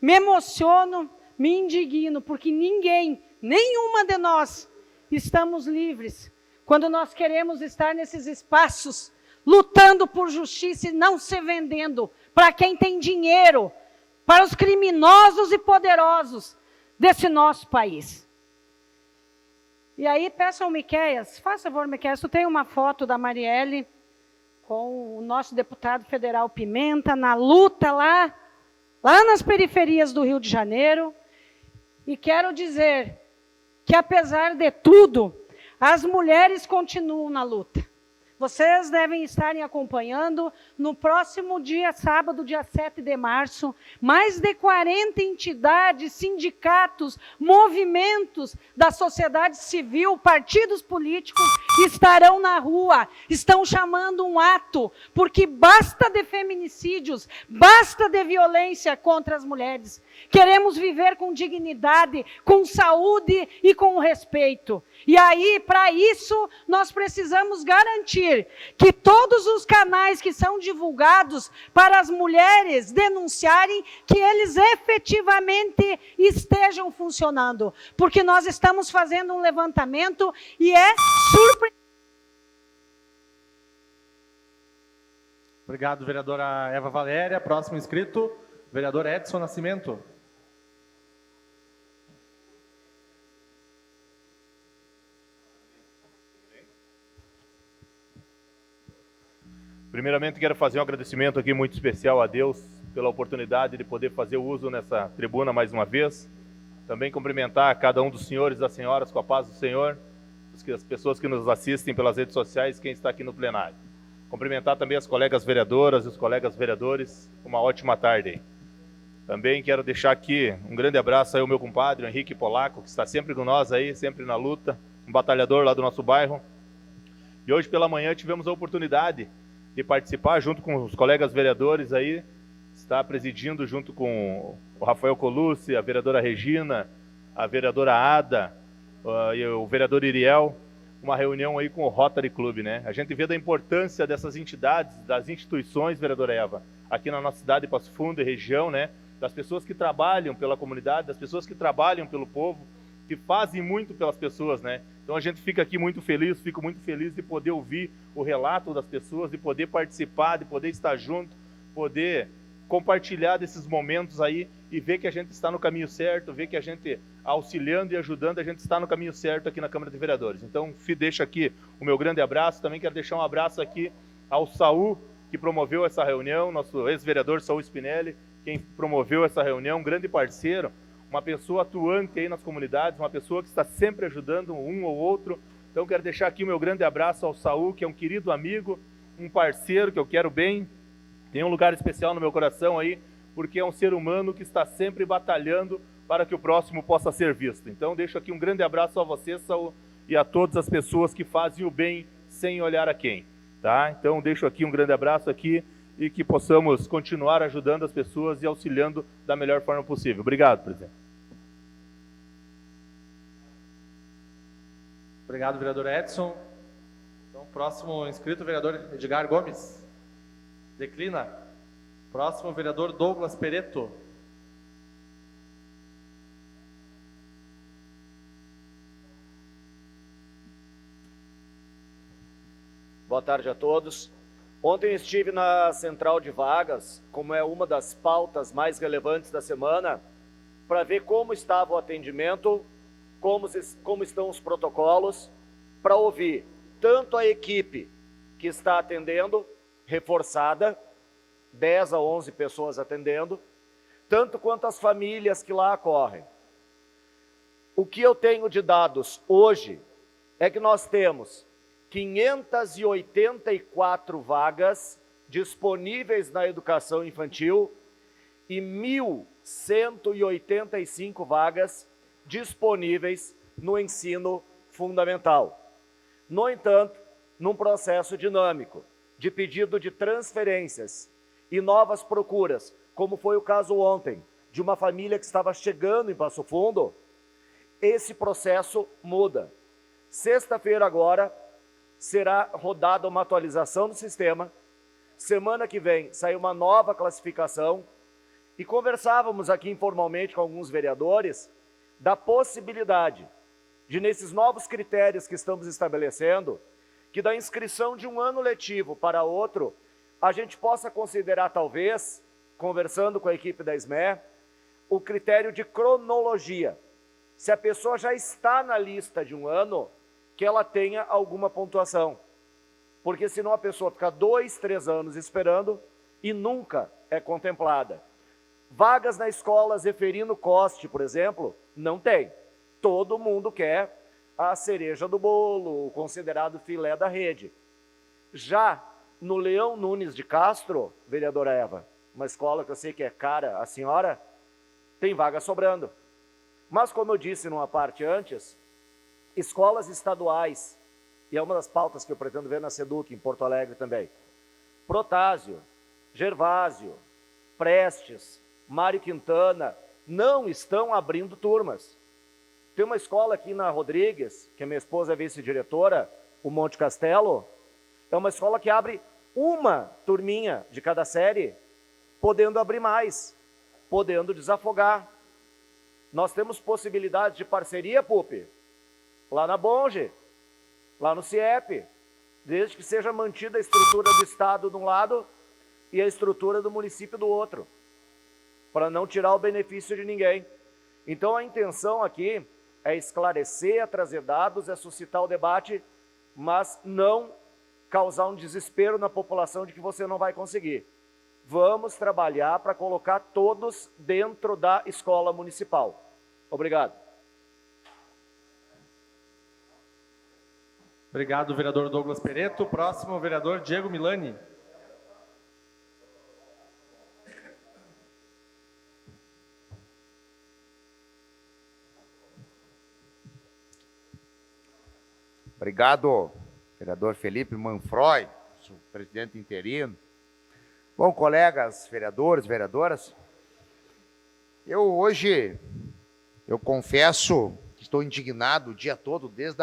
Me emociono, me indigno, porque nenhuma de nós estamos livres quando nós queremos estar nesses espaços, lutando por justiça e não se vendendo para quem tem dinheiro, para os criminosos e poderosos desse nosso país. E aí peço ao Miqueias, faça favor, Miqueias, tu tem uma foto da Marielle com o nosso deputado federal Pimenta na luta lá nas periferias do Rio de Janeiro. E quero dizer que, apesar de tudo, as mulheres continuam na luta. Vocês devem estarem acompanhando, no próximo dia, sábado, dia 7 de março, mais de 40 entidades, sindicatos, movimentos da sociedade civil, partidos políticos estarão na rua, estão chamando um ato, porque basta de feminicídios, basta de violência contra as mulheres. Queremos viver com dignidade, com saúde e com respeito. E aí, para isso, nós precisamos garantir que todos os canais que são divulgados para as mulheres denunciarem, que eles efetivamente estejam funcionando. Porque nós estamos fazendo um levantamento e é surpreendente. Obrigado, vereadora Eva Valéria. Próximo inscrito, vereador Edson Nascimento. Primeiramente, quero fazer um agradecimento aqui muito especial a Deus pela oportunidade de poder fazer uso nessa tribuna mais uma vez. Também cumprimentar cada um dos senhores e das senhoras com a paz do Senhor, as pessoas que nos assistem pelas redes sociais, quem está aqui no plenário. Cumprimentar também as colegas vereadoras e os colegas vereadores. Uma ótima tarde. Também quero deixar aqui um grande abraço aí ao meu compadre, Henrique Polaco, que está sempre com nós aí, sempre na luta, um batalhador lá do nosso bairro. E hoje pela manhã tivemos a oportunidade de participar junto com os colegas vereadores aí, está presidindo junto com o Rafael Colucci, a vereadora Regina, a vereadora Ada e o vereador Iriel, uma reunião aí com o Rotary Club, né? A gente vê da importância dessas entidades, das instituições, vereadora Eva, aqui na nossa cidade de Passo Fundo e região, né? Das pessoas que trabalham pela comunidade, das pessoas que trabalham pelo povo, que fazem muito pelas pessoas, né? Então a gente fica aqui muito feliz, fico muito feliz de poder ouvir o relato das pessoas, de poder participar, de poder estar junto, poder compartilhar desses momentos aí e ver que a gente está no caminho certo, ver que a gente auxiliando e ajudando, a gente está no caminho certo aqui na Câmara de Vereadores. Então, deixo aqui o meu grande abraço, também quero deixar um abraço aqui ao Saul, que promoveu essa reunião, nosso ex-vereador Saul Spinelli, quem promoveu essa reunião, um grande parceiro, uma pessoa atuante aí nas comunidades, uma pessoa que está sempre ajudando um ou outro. Então, quero deixar aqui o meu grande abraço ao Saul, que é um querido amigo, um parceiro que eu quero bem, tem um lugar especial no meu coração aí, porque é um ser humano que está sempre batalhando para que o próximo possa ser visto. Então, deixo aqui um grande abraço a você, Saul, e a todas as pessoas que fazem o bem sem olhar a quem. Tá? Então, deixo aqui um grande abraço aqui e que possamos continuar ajudando as pessoas e auxiliando da melhor forma possível. Obrigado, presidente. Obrigado, vereador Edson. Então, próximo inscrito, vereador Edgar Gomes. Declina. Próximo, vereador Douglas Pereto. Boa tarde a todos. Ontem estive na Central de Vagas, como é uma das pautas mais relevantes da semana, para ver como estava o atendimento, como estão os protocolos, para ouvir tanto a equipe que está atendendo, reforçada, 10 a 11 pessoas atendendo, tanto quanto as famílias que lá acorrem. O que eu tenho de dados hoje é que nós temos 584 vagas disponíveis na educação infantil e 1.185 vagas disponíveis no ensino fundamental. No entanto, num processo dinâmico de pedido de transferências e novas procuras, como foi o caso ontem, de uma família que estava chegando em Passo Fundo, esse processo muda. Sexta-feira agora será rodada uma atualização do sistema, semana que vem sai uma nova classificação e conversávamos aqui informalmente com alguns vereadores da possibilidade de, nesses novos critérios que estamos estabelecendo, que da inscrição de um ano letivo para outro, a gente possa considerar talvez, conversando com a equipe da SME, o critério de cronologia. Se a pessoa já está na lista de um ano, que ela tenha alguma pontuação. Porque senão a pessoa fica 2, 3 anos esperando e nunca é contemplada. Vagas na escola Zeferino Coste, por exemplo, não tem. Todo mundo quer a cereja do bolo, o considerado filé da rede. Já no Leão Nunes de Castro, vereadora Eva, uma escola que eu sei que é cara a senhora, tem vaga sobrando. Mas como eu disse numa parte antes, escolas estaduais, e é uma das pautas que eu pretendo ver na SEDUC, em Porto Alegre também, Protásio, Gervásio, Prestes, Mário Quintana, não estão abrindo turmas. Tem uma escola aqui na Rodrigues, que a minha esposa é vice-diretora, o Monte Castelo, é uma escola que abre uma turminha de cada série, podendo abrir mais, podendo desafogar. Nós temos possibilidade de parceria, Pupi, lá na Bonge, lá no CIEP, desde que seja mantida a estrutura do Estado de um lado e a estrutura do município do outro, para não tirar o benefício de ninguém. Então a intenção aqui é esclarecer, é trazer dados, é suscitar o debate, mas não causar um desespero na população de que você não vai conseguir. Vamos trabalhar para colocar todos dentro da escola municipal. Obrigado. Obrigado, vereador Douglas Pereto. Próximo, vereador Diego Milani. Obrigado, vereador Felipe Manfroy, presidente interino. Bom, colegas, vereadores, vereadoras, eu confesso que estou indignado o dia todo, desde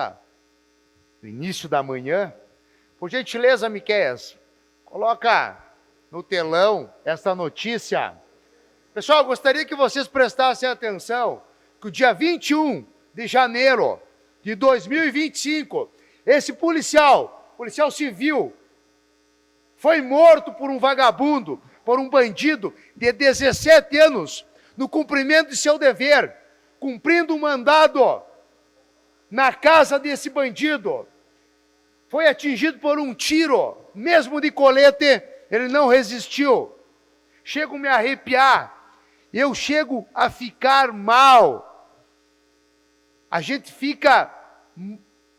o início da manhã. Por gentileza, Miqueias, coloca no telão essa notícia. Pessoal, gostaria que vocês prestassem atenção que o dia 21 de janeiro de 2025, esse policial civil, foi morto por um vagabundo, por um bandido de 17 anos, no cumprimento de seu dever, cumprindo um mandado na casa desse bandido. Foi atingido por um tiro, mesmo de colete, ele não resistiu. Chego a me arrepiar, eu chego a ficar mal. A gente fica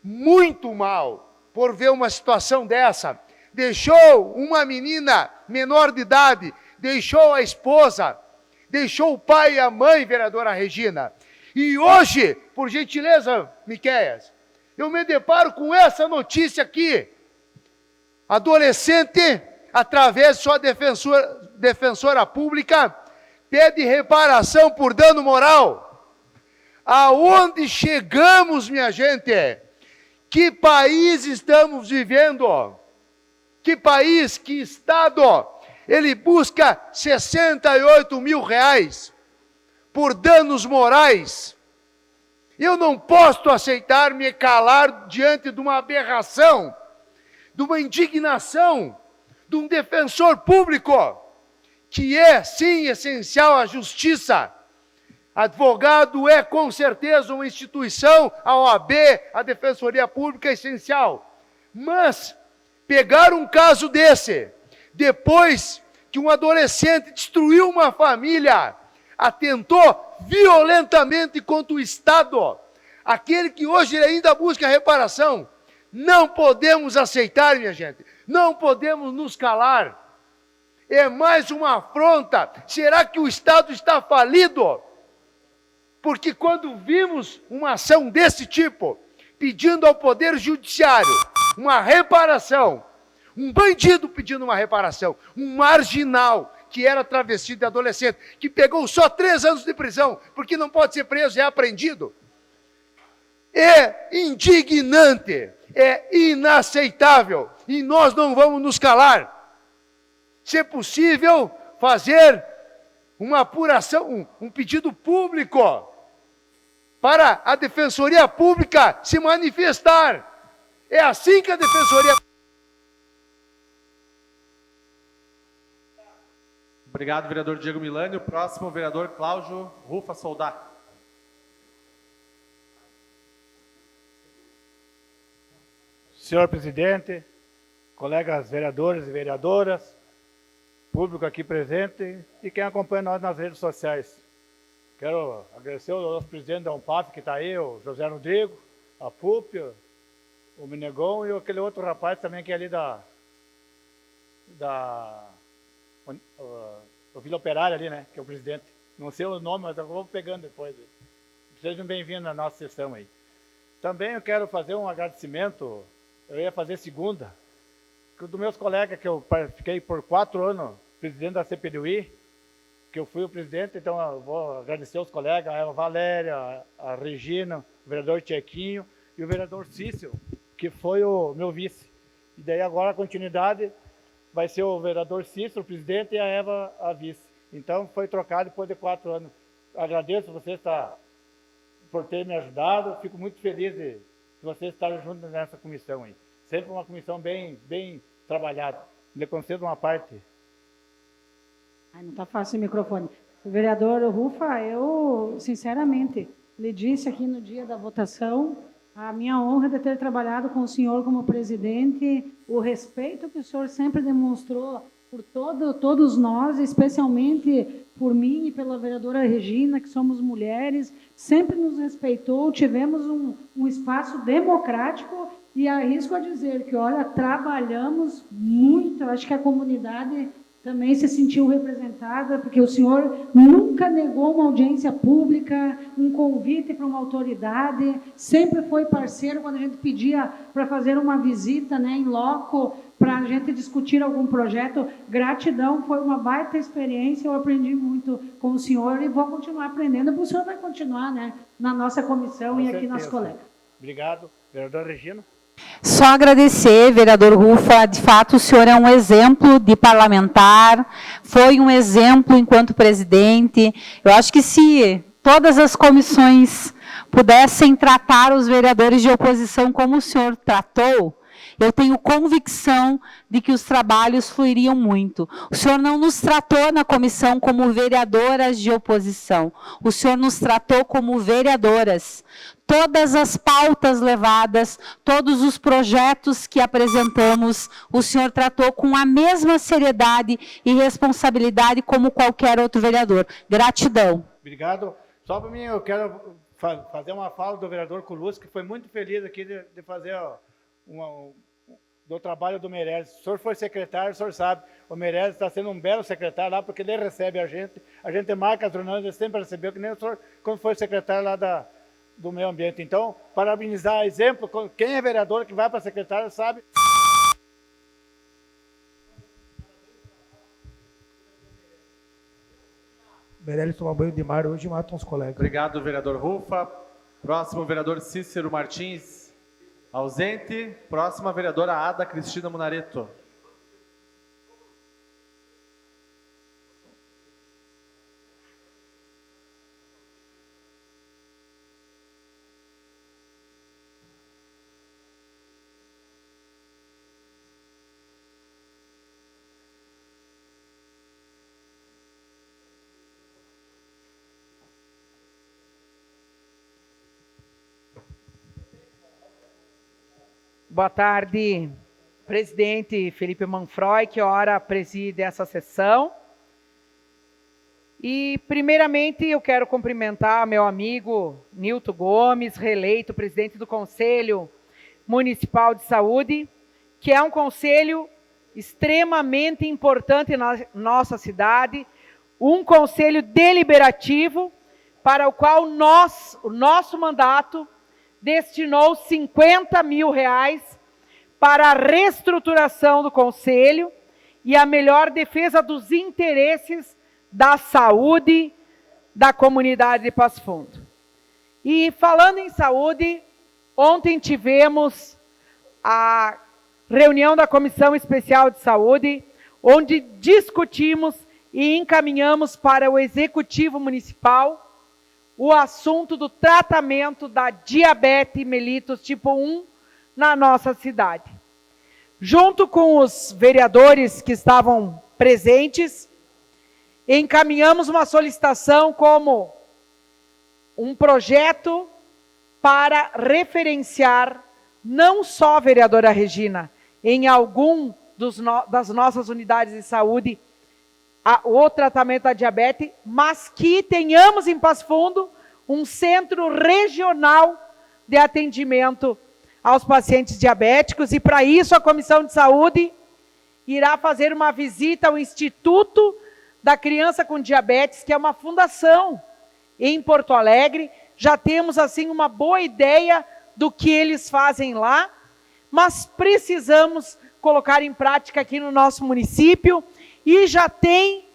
muito mal por ver uma situação dessa. Deixou uma menina menor de idade, deixou a esposa, deixou o pai e a mãe, vereadora Regina. E hoje, por gentileza, Miqueias, eu me deparo com essa notícia aqui. Adolescente, através de sua defensora pública, pede reparação por dano moral. Aonde chegamos, minha gente? Que país estamos vivendo? Que país, que estado? Ele busca 68 mil reais por danos morais. Eu não posso aceitar me calar diante de uma aberração, de uma indignação, de um defensor público, que é, sim, essencial à justiça. Advogado é, com certeza, uma instituição, a OAB, a Defensoria Pública é essencial. Mas pegar um caso desse, depois que um adolescente destruiu uma família, atentou violentamente contra o Estado, aquele que hoje ainda busca reparação, não podemos aceitar, minha gente, não podemos nos calar. É mais uma afronta. Será que o Estado está falido? Porque quando vimos uma ação desse tipo, pedindo ao Poder Judiciário uma reparação, um bandido pedindo uma reparação, um marginal que era travesti de adolescente, que pegou só 3 anos de prisão, porque não pode ser preso e é apreendido, é indignante, é inaceitável, e nós não vamos nos calar. Se é possível, fazer uma apuração, um pedido público, para a Defensoria Pública se manifestar. É assim que a Defensoria... Obrigado, vereador Diego Milani. O próximo, vereador Cláudio Rufa Soldá. Senhor presidente, colegas vereadores e vereadoras, público aqui presente e quem acompanha nós nas redes sociais. Quero agradecer ao nosso presidente da UNPAF, que está aí, o José Rodrigo, a PUP, o Minegon e aquele outro rapaz também que é ali o Vila Operária ali, né, que é o presidente. Não sei o nome, mas eu vou pegando depois. Sejam bem-vindos à nossa sessão aí. Também eu quero fazer um agradecimento, eu ia fazer segunda, dos meus colegas, que eu fiquei por 4 anos presidente da CPDUI, que eu fui o presidente, então eu vou agradecer aos colegas, a Eva Valéria, a Regina, o vereador Tchequinho e o vereador Cícero, que foi o meu vice. E daí agora a continuidade vai ser o vereador Cícero, o presidente, e a Eva, a vice. Então foi trocado depois de 4 anos. Agradeço você por ter me ajudado, fico muito feliz de vocês estarem juntos nessa comissão aí. Sempre uma comissão bem trabalhada. Me concedo uma parte. Ai, não está fácil o microfone. O vereador Rufa, eu, sinceramente, lhe disse aqui no dia da votação a minha honra de ter trabalhado com o senhor como presidente, o respeito que o senhor sempre demonstrou por todos nós, especialmente por mim e pela vereadora Regina, que somos mulheres, sempre nos respeitou, tivemos um espaço democrático e arrisco a dizer que, olha, trabalhamos muito, acho que a comunidade também se sentiu representada, porque o senhor nunca negou uma audiência pública, um convite para uma autoridade, sempre foi parceiro quando a gente pedia para fazer uma visita, né, em loco, para a gente discutir algum projeto. Gratidão, foi uma baita experiência, eu aprendi muito com o senhor e vou continuar aprendendo, porque o senhor vai continuar, né, na nossa comissão e aqui nas colegas. Obrigado. Vereadora Regina. Só agradecer, vereador Rufa, de fato o senhor é um exemplo de parlamentar, foi um exemplo enquanto presidente. Eu acho que se todas as comissões pudessem tratar os vereadores de oposição como o senhor tratou, eu tenho convicção de que os trabalhos fluiriam muito. O senhor não nos tratou na comissão como vereadoras de oposição, o senhor nos tratou como vereadoras. Todas as pautas levadas, todos os projetos que apresentamos, o senhor tratou com a mesma seriedade e responsabilidade como qualquer outro vereador. Gratidão. Obrigado. Só para mim, eu quero fazer uma fala do vereador Colucci, que foi muito feliz aqui de fazer do trabalho do Meirelles. O senhor foi secretário, o senhor sabe, o Meirelles está sendo um belo secretário lá, porque ele recebe a gente marca as reuniões, ele sempre recebeu, que nem o senhor, quando foi secretário lá do meio ambiente. Então, parabenizar, exemplo, quem é vereador que vai para secretário sabe. Meirelles tomar banho de mar hoje e mata uns colegas. Obrigado, vereador Rufa. Próximo, vereador Cícero Martins, ausente. Próxima, vereadora Ada Cristina Munareto. Boa tarde, presidente Felipe Manfroy, que ora preside essa sessão. E, primeiramente, eu quero cumprimentar meu amigo Nilton Gomes, reeleito presidente do Conselho Municipal de Saúde, que é um conselho extremamente importante na nossa cidade, um conselho deliberativo para o qual o nosso mandato destinou 50 mil reais para a reestruturação do Conselho e a melhor defesa dos interesses da saúde da comunidade de Passo Fundo. E falando em saúde, ontem tivemos a reunião da Comissão Especial de Saúde, onde discutimos e encaminhamos para o Executivo Municipal o assunto do tratamento da diabetes mellitus tipo 1 na nossa cidade. Junto com os vereadores que estavam presentes, encaminhamos uma solicitação como um projeto para referenciar não só, vereadora Regina, em algum das nossas unidades de saúde, o tratamento da diabetes, mas que tenhamos em Passo Fundo um centro regional de atendimento aos pacientes diabéticos, e para isso a Comissão de Saúde irá fazer uma visita ao Instituto da Criança com Diabetes, que é uma fundação em Porto Alegre. Já temos assim uma boa ideia do que eles fazem lá, mas precisamos colocar em prática aqui no nosso município, e já tem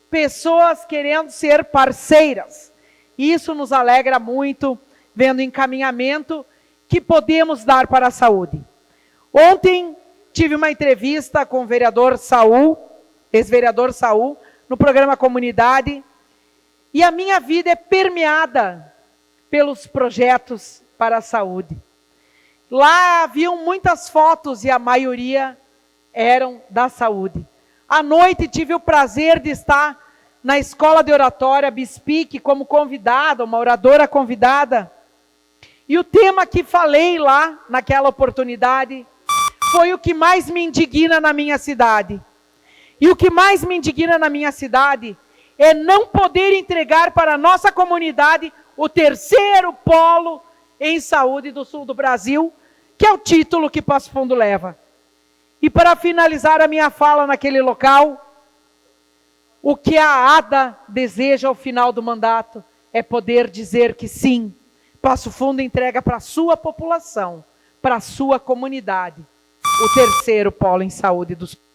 pessoas querendo ser parceiras. Isso nos alegra muito, vendo o encaminhamento que podemos dar para a saúde. Ontem tive uma entrevista com o vereador Saul, ex-vereador Saul, no programa Comunidade, e a minha vida é permeada pelos projetos para a saúde. Lá haviam muitas fotos e a maioria eram da saúde. À noite tive o prazer de estar na Escola de Oratória Bispique como convidada, uma oradora convidada, E o tema que falei lá, naquela oportunidade, foi o que mais me indigna na minha cidade. E o que mais me indigna na minha cidade é não poder entregar para a nossa comunidade o terceiro polo em saúde do sul do Brasil, que é o título que Passo Fundo leva. E para finalizar a minha fala naquele local, o que a ADA deseja ao final do mandato é poder dizer que sim, Passo Fundo entrega para a sua população, para a sua comunidade, o terceiro polo em saúde do sul.